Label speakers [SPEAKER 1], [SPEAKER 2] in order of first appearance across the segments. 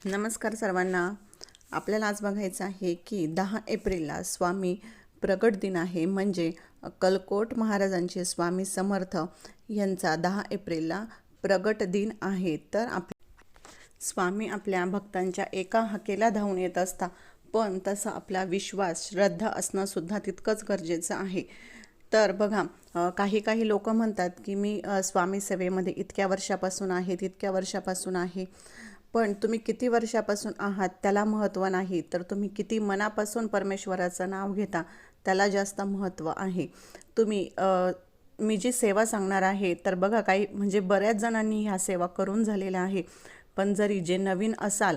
[SPEAKER 1] नमस्कार सर्वांना. आपल्याला आज बघायचं आहे की 10 एप्रिलला स्वामी प्रगट दिन आहे. म्हणजे अक्कलकोट महाराजांचे स्वामी समर्थ यांचा 10 एप्रिलला प्रगट दिन आहे. तर स्वामी आपल्या भक्तांच्या एका हाकेला धावून येत असता, पण तसा आपला विश्वास श्रद्धा असणं सुद्धा तितकंच गरजेचं आहे. तर बघा, काही काही लोक म्हणतात की मी स्वामी सेवेमध्ये इतक्या वर्षापासून आहे, तितक्या वर्षापासून आहे. पण तुम्ही किती वर्षापासून आहात त्याला महत्त्व नाही, तर तुम्ही किती मनापासून परमेश्वराचं नाव घेता त्याला जास्त महत्त्व आहे. तुम्ही मी जी सेवा सांगणार आहे, तर बघा, काही म्हणजे बऱ्याच जणांनी ह्या सेवा करून झालेल्या आहे. पण जरी जे नवीन असाल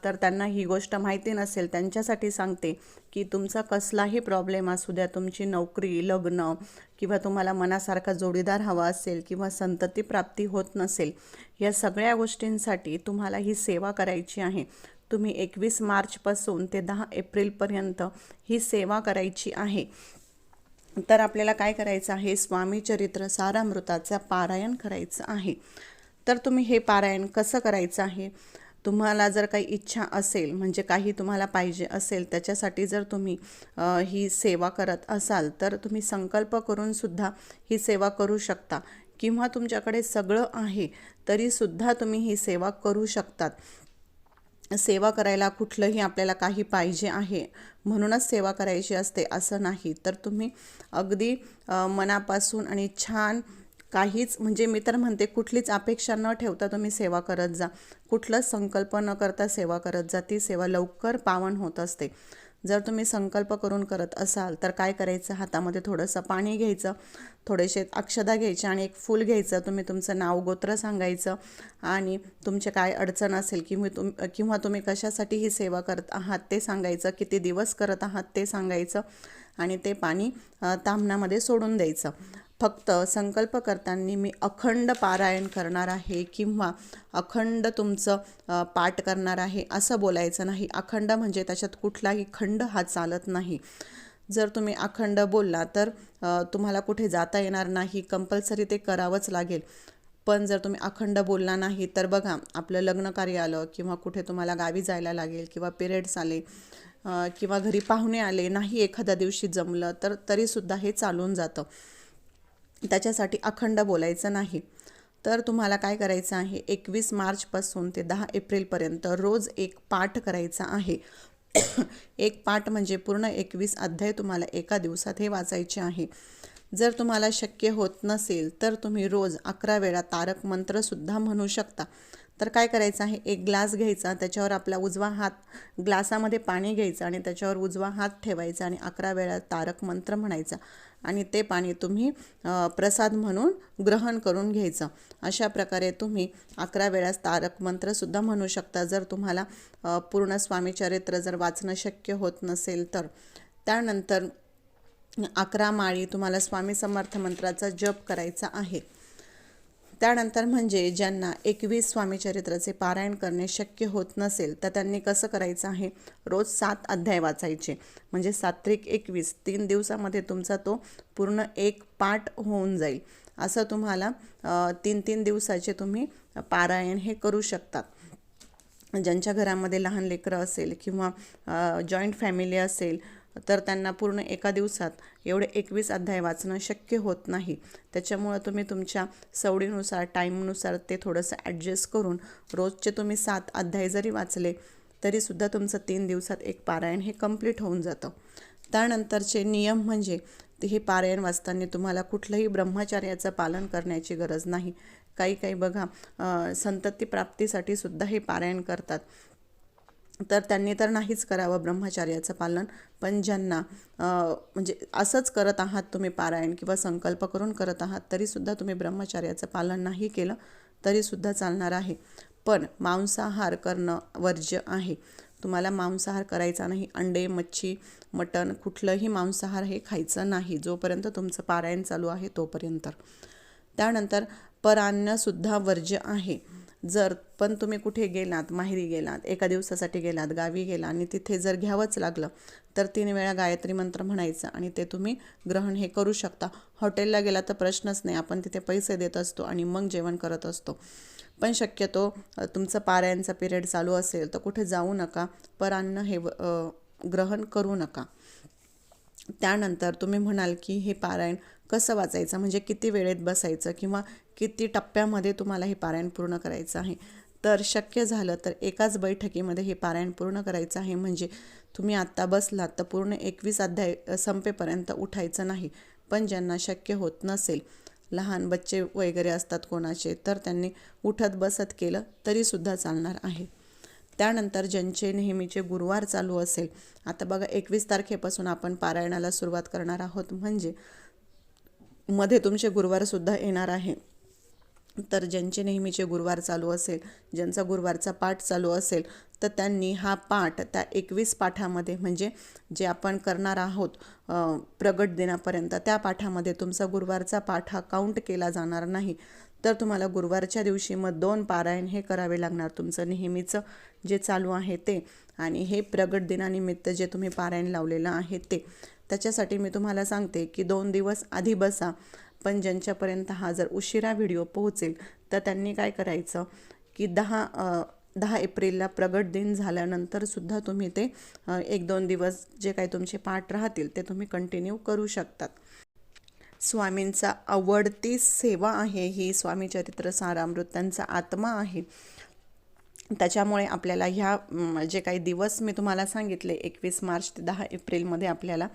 [SPEAKER 1] तर त्यांना ही गोष्ट माहिती नसेल, त्यांच्यासाठी सांगते की तुमचा कसलाही प्रॉब्लेम असू द्या, तुमची नोकरी, लग्न, किंवा तुम्हाला मनासारखा जोडीदार हवा असेल, किंवा संतती प्राप्ती होत नसेल, या सगळ्या गोष्टींसाठी तुम्हाला ही सेवा करायची आहे. तुम्ही 21 मार्चपासून ते 10 एप्रिलपर्यंत ही सेवा करायची आहे. तर आपल्याला काय करायचं आहे, स्वामी चरित्र सारामृताचं पारायण करायचं आहे. तर तुम्ही हे पारायण कसं करायचं आहे, तुम्हाला जर काही इच्छा असेल, म्हणजे काही तुम्हाला पाहिजे असेल, त्याच्यासाठी जर तुम्ही ही सेवा करत असाल, तर तुम्ही संकल्प करून सुद्धा ही सेवा करू शकता. किंवा तुमच्याकडे सगळं आहे तरीसुद्धा तुम्ही ही सेवा करू शकतात. सेवा करायला कुठलंही आपल्याला काही पाहिजे आहे म्हणूनच सेवा करायची असते असं नाही. तर तुम्ही अगदी मनापासून आणि छान, काहीच म्हणजे मी तर म्हणते कुठलीच अपेक्षा न ठेवता तुम्ही सेवा करत जा. कुठलाच संकल्प न करता सेवा करत जा. ती सेवा लवकर पावन होत असते. जर तुम्ही संकल्प करून करत असाल तर काय करायचं, हातामध्ये थोडंसं पाणी घ्यायचं, थोडेसे अक्षदा घ्यायचे आणि एक फूल घ्यायचं. तुम्ही तुमचं नाव गोत्र सांगायचं आणि तुमचे काय अडचण असेल किंवा तुम्ही कशासाठी ही सेवा करत आहात ते सांगायचं, किती दिवस करत आहात ते सांगायचं आणि ते पाणी ताम्हणामध्ये सोडून द्यायचं. फक्त संकल्प करताना मी अखंड पारायण करणार आहे किंवा अखंड तुमचं पाठ करणार आहे असं बोलायचं नाही. अखंड म्हणजे त्याच्यात कुठलाही खंड हा चालत नाही. जर तुम्ही अखंड बोलला तर तुम्हाला कुठे जाता येणार नाही, कंपल्सरी ते करावंच लागेल. पण जर तुम्ही अखंड बोलला नाही तर बघा, आपलं लग्न कार्य आलं किंवा कुठे तुम्हाला गावी जायला लागेल किंवा पिरियड्स आले किंवा घरी पाहुणे आले, नाही एखाद्या दिवशी जमलं तर तरीसुद्धा हे चालून जातं. त्याच्यासाठी अखंड बोलायचं नाही. तर तुम्हाला काय करायचं आहे, 21 मार्चपासून ते 10 एप्रिलपर्यंत रोज एक पाठ करायचा आहे. एक पाठ म्हणजे पूर्ण 21 अध्याय तुम्हाला एका दिवसात हे वाचायचे आहे. जर तुम्हाला शक्य होत नसेल तर तुम्ही रोज 11 वेळा तारक मंत्रसुद्धा म्हणू शकता. तर काय करायचं आहे, एक ग्लास घ्यायचा, त्याच्यावर आपला उजवा हात, ग्लासामध्ये पाणी घ्यायचं आणि त्याच्यावर उजवा हात ठेवायचा आणि 11 वेळा तारक मंत्र म्हणायचा आणि ते पाणी तुम्ही प्रसाद म्हणून ग्रहण करून घ्यायचं. अशा प्रकारे तुम्ही 11 वेळा तारक मंत्रसुद्धा म्हणू शकता, जर तुम्हाला पूर्ण स्वामी चरित्र जर वाचणं शक्य होत नसेल तर. त्यानंतर 11 माळी तुम्हाला स्वामी समर्थ मंत्राचा जप करायचा आहे. त्यानंतर म्हणजे ज्यांना 21 स्वामीचरित्राचे पारायण करणे शक्य होत नसेल तर त्यांनी कसं करायचं आहे, रोज 7 अध्याय वाचायचे. म्हणजे 7-21 3 दिवसामध्ये तुमचा तो पूर्ण एक पाठ होऊन जाईल. असं तुम्हाला 3-3 दिवसाचे तुम्ही पारायण हे करू शकतात. ज्यांच्या घरामध्ये लहान लेकरं असेल किंवा जॉईंट फॅमिली असेल तर त्यांना पूर्ण एका दिवसात एवढे 21 अध्याय वाचणं शक्य होत नाही. त्याच्यामुळं तुम्ही तुमच्या सवडीनुसार, टाईमनुसार ते थोडंसं ॲडजस्ट करून रोजचे तुम्ही 7 अध्याय जरी वाचले तरीसुद्धा तुमचं 3 दिवसात एक पारायण हे कंप्लीट होऊन जातं. त्यानंतरचे नियम म्हणजे हे पारायण वाचताना तुम्हाला कुठलंही ब्रह्मचर्याचं पालन करण्याची गरज नाही. काही बघा संतती प्राप्तीसाठी सुद्धा हे पारायण करतात, तर त्यांनी तर नाहीच करावं ब्रह्मचर्याचं पालन. पण ज्यांना म्हणजे असंच करत आहात तुम्ही पारायण किंवा संकल्प करून करत आहात तरीसुद्धा तुम्ही ब्रह्मचर्याचं पालन नाही केलं तरीसुद्धा चालणार आहे. पण मांसाहार करणं वर्ज्य आहे. तुम्हाला मांसाहार करायचा नाही. अंडे, मच्छी, मटण, कुठलंही मांसाहार हे खायचं नाही जोपर्यंत तुमचं पारायण चालू आहे तोपर्यंत. त्यानंतर परान्नसुद्धा वर्ज्य आहे. जर पण तुम्ही कुठे गेलात, माहेरी गेलात, एका दिवसासाठी गेलात, गावी गेला आणि तिथे जर घ्यावंच लागलं तर 3 वेळा गायत्री मंत्र म्हणायचं आणि ते तुम्ही ग्रहण हे करू शकता. हॉटेलला गेला तर प्रश्नच नाही, आपण तिथे पैसे देत असतो आणि मग जेवण करत असतो. पण शक्यतो तुमचं पारायणचा पिरियड चालू असेल तर कुठे जाऊ नका, परान्न हे ग्रहण करू नका. त्यानंतर तुम्ही म्हणाल की हे पारायण कसं वाचायचं, म्हणजे किती वेळेत बसायचं किंवा किती टप्प्यामध्ये तुम्हाला हे पारायण पूर्ण करायचं आहे. तर शक्य झालं तर एकाच बैठकीमध्ये हे पारायण पूर्ण करायचं आहे. म्हणजे तुम्ही आत्ता बसलात तर पूर्ण 21 अध्याय संपेपर्यंत उठायचं नाही. पण ज्यांना शक्य होत नसेल, लहान बच्चे वगैरे असतात कोणाचे, तर त्यांनी उठत बसत केलं तरीसुद्धा चालणार आहे. त्यानंतर ज्यांचे नेहमीचे गुरुवार चालू असेल, आता बघा 21 तारखेपासून आपण पारायणाला सुरुवात करणार आहोत, म्हणजे मध्ये तुमचे गुरुवारसुद्धा येणार आहे. तर ज्यांचे नेहमीचे गुरुवार चालू असेल, ज्यांचा गुरुवारचा पाठ चालू असेल, तर त्यांनी हा पाठ त्या 21 पाठामध्ये, म्हणजे जे आपण करणार आहोत प्रगट दिनापर्यंत, त्या पाठामध्ये तुमचा गुरुवारचा पाठ हा काउंट केला जाणार नाही. तर तुम्हाला गुरुवारच्या दिवशी मग 2 पारायण हे करावे लागणार. तुमचं नेहमीचं जे चालू आहे ते आणि हे प्रगट दिनानिमित्त जे तुम्ही पारायण लावलेलं आहे ते. त्याच्यासाठी मी तुम्हाला सांगते की 2 दिवस आधी बसा. पण ज्यांच्यापर्यंत हा जर उशिरा व्हिडिओ पोहोचेल तर त्यांनी काय करायचं की 10 एप्रिलला प्रगट दिन झाल्यानंतरसुद्धा तुम्ही ते 1-2 दिवस जे काही तुमचे पाठ राहतील ते तुम्ही कंटिन्यू करू शकतात. स्वामींचा आवडती सेवा आहे ही स्वामी चरित्र सारामृत, त्यांचा आत्मा आहे. त्याच्यामुळे आपल्याला ह्या जे काही दिवस मी तुम्हाला सांगितले 21 मार्च ते 10 एप्रिलमध्ये आपल्याला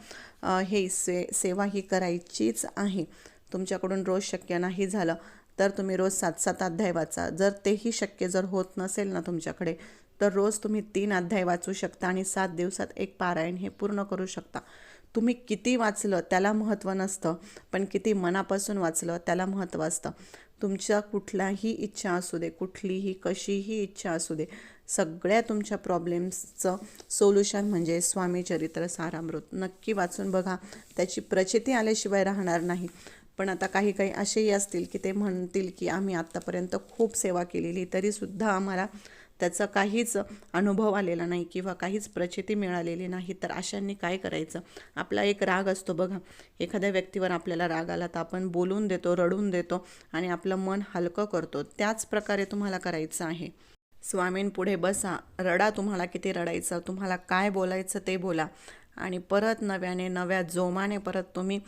[SPEAKER 1] हे सेवा ही करायचीच आहे. तुमच्याकडून रोज शक्य नाही झालं तर तुम्ही रोज 7-7 अध्याय वाचा. जर तेही शक्य जर होत नसेल ना तुमच्याकडे, तर रोज तुम्ही 3 अध्याय वाचू शकता आणि 7 दिवसात एक पारायण हे पूर्ण करू शकता. तुम्ही किती वाचलं त्याला महत्त्व नसतं, पण किती मनापासून वाचलं त्याला महत्त्व असतं. तुमच्या कुठल्याही इच्छा असू दे, कुठलीही कशीही इच्छा असू दे, सगळ्या तुमच्या प्रॉब्लेम्सचं सोल्युशन म्हणजे स्वामी चरित्र सारामृत. नक्की वाचून बघा, त्याची प्रचिती आल्याशिवाय राहणार नाही. पण आता काही काही असेही असतील की ते म्हणतील की आम्ही आत्तापर्यंत खूप सेवा केलेली तरीसुद्धा आम्हाला त्याचा काहीच अनुभव आलेला नाही किंवा काहीच प्रचिती मिळालेली नाही. तर अशांनी काय करायचं, आपला एक राग असतो बघा, एखाद्या व्यक्तीवर आपल्याला राग आला तर आपण बोलून देतो, रडून देतो आणि आपलं मन हलकं करतो. त्याच प्रकारे तुम्हाला करायचं आहे. स्वामींपुढे बसा, रडा, तुम्हाला किती रडायचं, तुम्हाला काय बोलायचं ते बोला आणि परत नव्याने नव्या जोमाने परत तुम्ही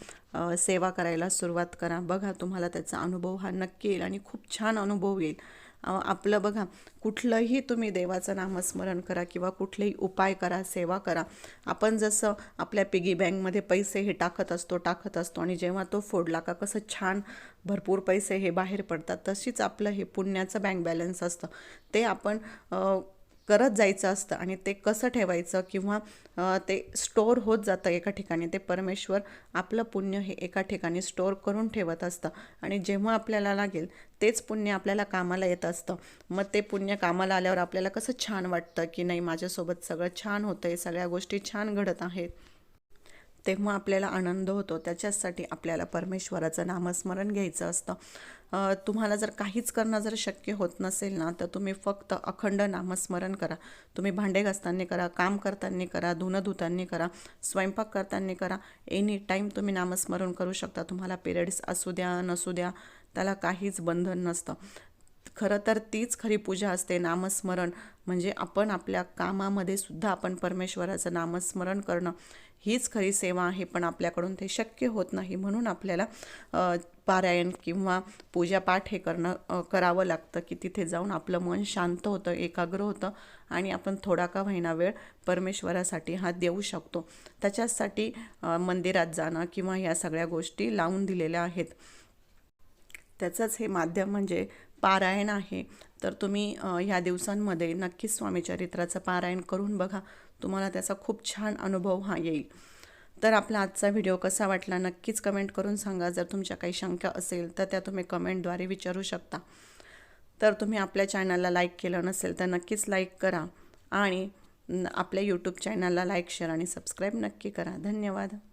[SPEAKER 1] सेवा करायला सुरुवात करा. बघा तुम्हाला त्याचा अनुभव हा नक्की येईल आणि खूप छान अनुभव येईल. आपलं बघा, कुठलंही तुम्ही देवाचं नामस्मरण करा किंवा कुठलेही उपाय करा, सेवा करा. आपण जसं आपल्या पिगी बँकमध्ये पैसे हे टाकत असतो आणि जेव्हा तो फोडला का कसं छान भरपूर पैसे हे बाहेर पडतात, तशीच आपलं हे पुण्याचं बँक बॅलन्स असतं. ते आपण करत जायचं असतं आणि ते कसं ठेवायचं किंवा ते स्टोअर होत जातं एका ठिकाणी. ते परमेश्वर आपलं पुण्य हे एका ठिकाणी स्टोअर करून ठेवत असतं आणि जेव्हा आपल्याला लागेल तेच पुण्य आपल्याला कामाला येत असतं. मग ते पुण्य कामाला आल्यावर आपल्याला कसं छान वाटतं की नाही, माझ्यासोबत सगळं छान होतं आहे, सगळ्या गोष्टी छान घडत आहेत, तेव्हा आपल्याला आनंद होतो. त्याच्यासाठी आपल्याला परमेश्वराचं नामस्मरण घ्यायचं असतं. तुम्हाला जर काहीच करणं जर शक्य होत नसेल ना, तर तुम्ही फक्त अखंड नामस्मरण करा. तुम्ही भांडे घासताना करा, काम करताना करा, धुणं धुताना करा, स्वयंपाक करताना करा. एनी टाईम तुम्ही नामस्मरण करू शकता. तुम्हाला पिरियड्स असू द्या नसू द्या, त्याला काहीच बंधन नसतं. खरं तर तीच खरी पूजा असते, नामस्मरण. म्हणजे आपण आपल्या कामामध्ये सुद्धा आपण परमेश्वराचं नामस्मरण करणं हीच खरी सेवा आहे. पण आपल्याकडून ते शक्य होत नाही, म्हणून आपल्याला पारायण किंवा पूजापाठ हे करावं लागतं की तिथे जाऊन आपलं मन शांत होतं, एकाग्र होतं आणि आपण थोडा का होईना वेळ परमेश्वरासाठी हा देऊ शकतो. त्याच्यासाठी मंदिरात जाणं किंवा ह्या सगळ्या गोष्टी लावून दिलेल्या आहेत. त्याचंच हे माध्यम म्हणजे पारायण आहे. तर तुम्ही ह्या दिवसांमध्ये नक्कीच स्वामी चरित्राचं पारायण करून बघा, तुम्हाला त्याचा खूप छान अनुभव हा येईल. तर आपला आजचा व्हिडिओ कसा वाटला नक्कीच कमेंट करून सांगा. जर तुमच्या काही शंका असेल तर त्या तुम्ही कमेंटद्वारे विचारू शकता. तर तुम्ही आपल्या चॅनलला लाईक केलं नसेल तर नक्कीच लाईक करा आणि आपल्या यूट्यूब चॅनलला लाईक, शेअर आणि सबस्क्राईब नक्की करा. धन्यवाद.